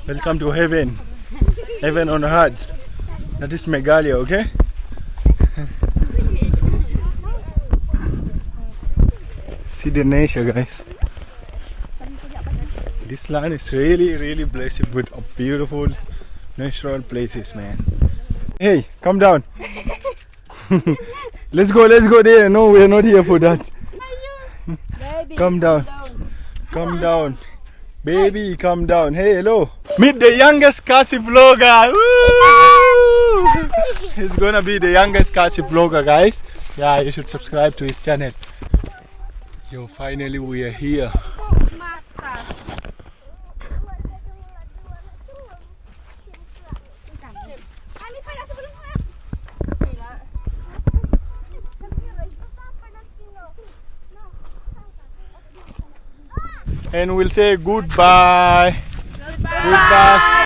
Welcome to heaven. Heaven on earth. That is Meghalaya, okay? See the nature, guys. This land is really blessed with beautiful natural places, man. Hey, come down. Let's go there. No, we're not here for that. Baby, Come down. Come down. Baby, come down. Hey, hello. Meet the youngest khasi vlogger. Woo! He's gonna be the youngest khasi vlogger, guys. Yeah, you should subscribe to his channel. Yo, finally we are here. And we'll say goodbye.